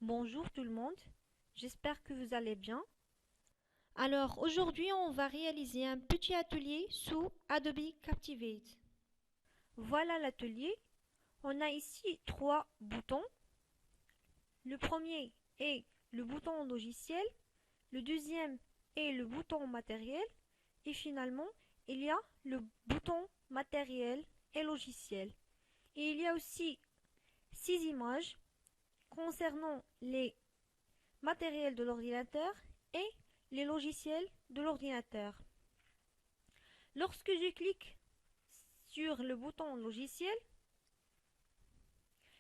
Bonjour tout le monde, j'espère que vous allez bien. Alors aujourd'hui on va réaliser un petit atelier sous Adobe Captivate. Voilà l'atelier. On a ici trois boutons. Le premier est le bouton logiciel, le deuxième est le bouton matériel et finalement il y a le bouton matériel et logiciel. Et il y a aussi six images concernant les matériel de l'ordinateur et les logiciels de l'ordinateur. Lorsque je clique sur le bouton logiciel,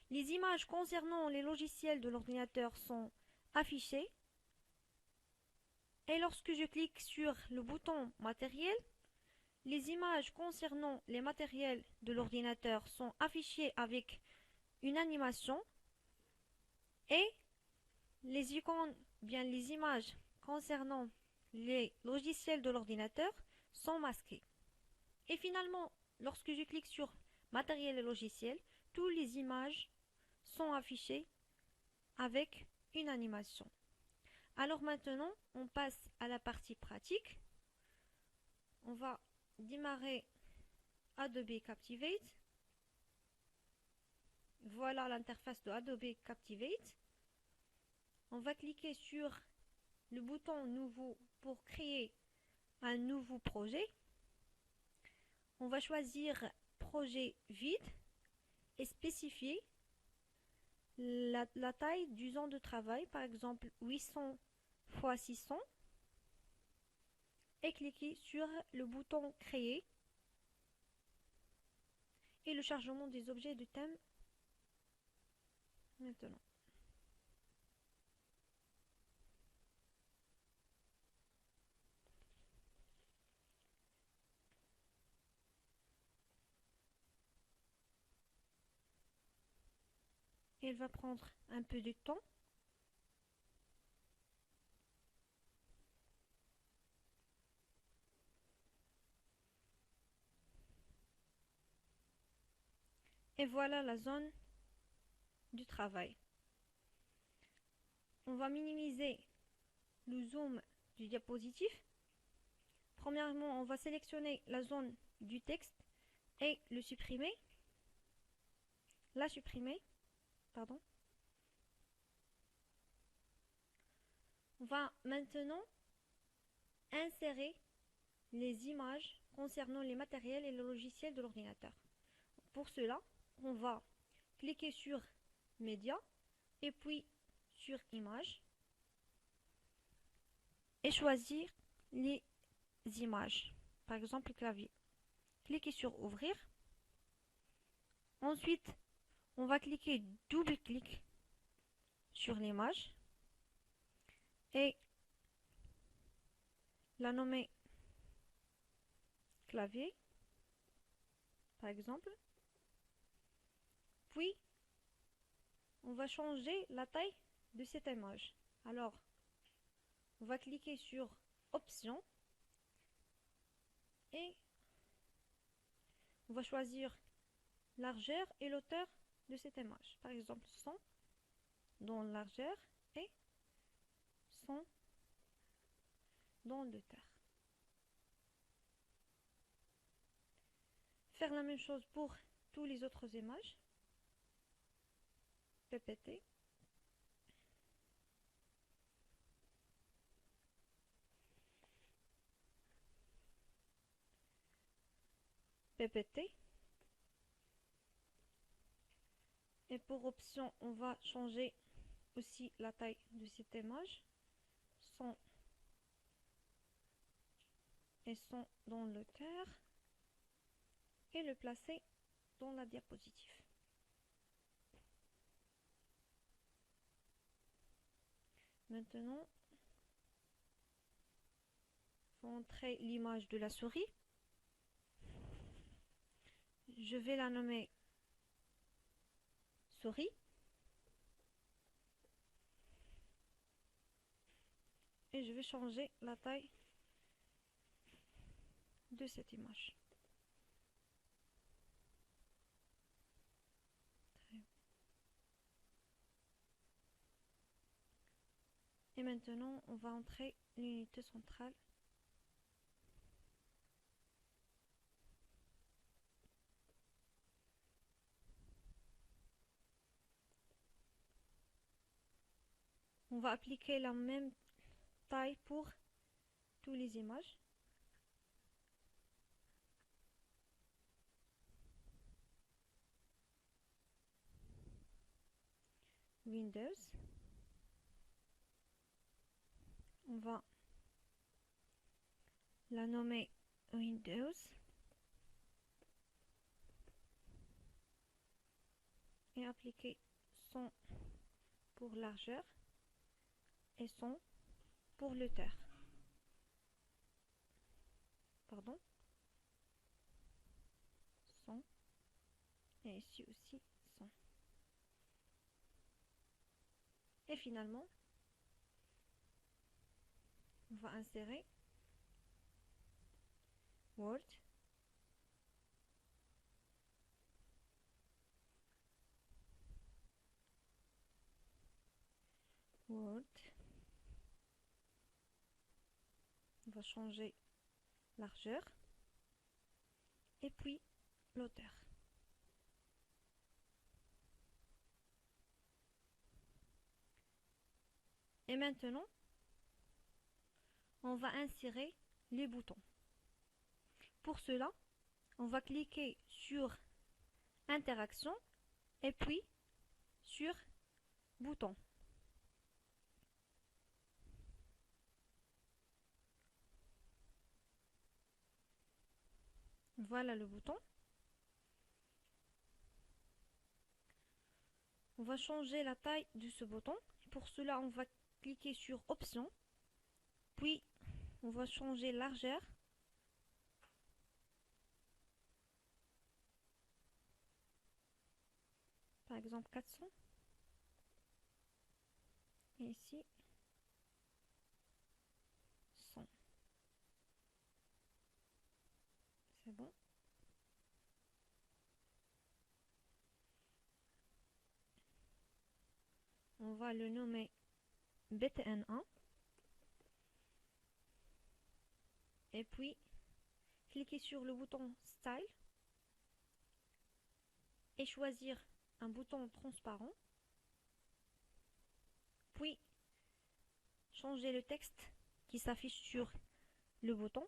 les images concernant les logiciels de l'ordinateur sont affichées et lorsque je clique sur le bouton matériel, les images concernant les matériels de l'ordinateur sont affichées avec une animation et les icônes, bien les images concernant les logiciels de l'ordinateur sont masquées. Et finalement, lorsque je clique sur matériel et logiciel, toutes les images sont affichées avec une animation. Alors maintenant, on passe à la partie pratique. On va démarrer Adobe Captivate. Voilà l'interface de Adobe Captivate. On va cliquer sur le bouton nouveau pour créer un nouveau projet. On va choisir projet vide et spécifier la taille du zone de travail, par exemple 800 x 600, et cliquer sur le bouton créer et le chargement des objets de thème maintenant. Il va prendre un peu de temps. Et voilà la zone du travail. On va minimiser le zoom du diapositive. Premièrement, on va sélectionner la zone du texte et le supprimer. La supprimer, pardon. On va maintenant insérer les images concernant les matériels et le logiciel de l'ordinateur. Pour cela, on va cliquer sur Média et puis sur Images et choisir les images, par exemple le clavier. Cliquez sur Ouvrir. Ensuite, on va cliquer double-clic sur l'image et la nommer clavier, par exemple. Puis, on va changer la taille de cette image. Alors, on va cliquer sur Options et on va choisir largeur et l'auteur de cette image. Par exemple, 100 dans largeur et 100 dans l'auteur. Faire la même chose pour toutes les autres images. PPT. PPT. Et pour option, on va changer aussi la taille de cette image. 100 et 100 dans l'auteur. Et le placer dans la diapositive. Maintenant, il faut entrer l'image de la souris. Je vais la nommer souris. Et je vais changer la taille de cette image. Et maintenant, on va entrer l'unité centrale. On va appliquer la même taille pour toutes les images. Windows. On va la nommer Windows. Et appliquer 100 pour largeur et 100 pour hauteur. Pardon. 100. Et ici aussi 100. Et finalement, on va insérer Word. Word. On va changer largeur et puis l'auteur. Et maintenant, on va insérer les boutons. Pour cela, on va cliquer sur Interaction et puis sur Bouton. Voilà le bouton. On va changer la taille de ce bouton. Pour cela, on va cliquer sur Options, puis on va changer largeur. Par exemple 400. Et ici 100. C'est bon. On va le nommer BTN1. Et puis, cliquez sur le bouton Style et choisir un bouton transparent. Puis, changer le texte qui s'affiche sur le bouton.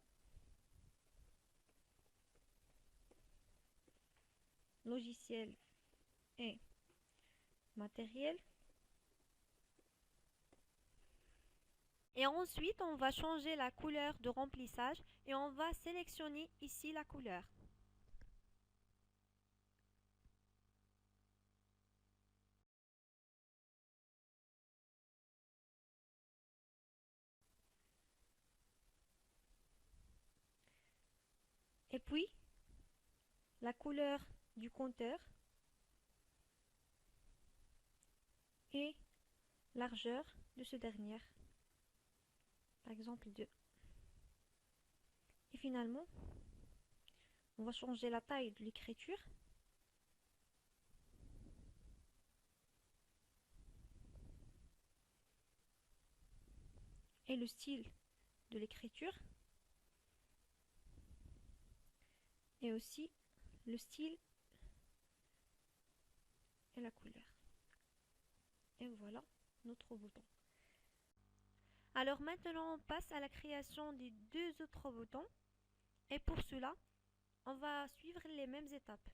Logiciel et matériel. Et ensuite, on va changer la couleur de remplissage et on va sélectionner ici la couleur. Et puis, la couleur du compteur et largeur de ce dernier. Par exemple 2. Et finalement, on va changer la taille de l'écriture. Et le style de l'écriture. Et aussi le style et la couleur. Et voilà notre bouton. Alors maintenant, on passe à la création des deux autres boutons. Et pour cela, on va suivre les mêmes étapes.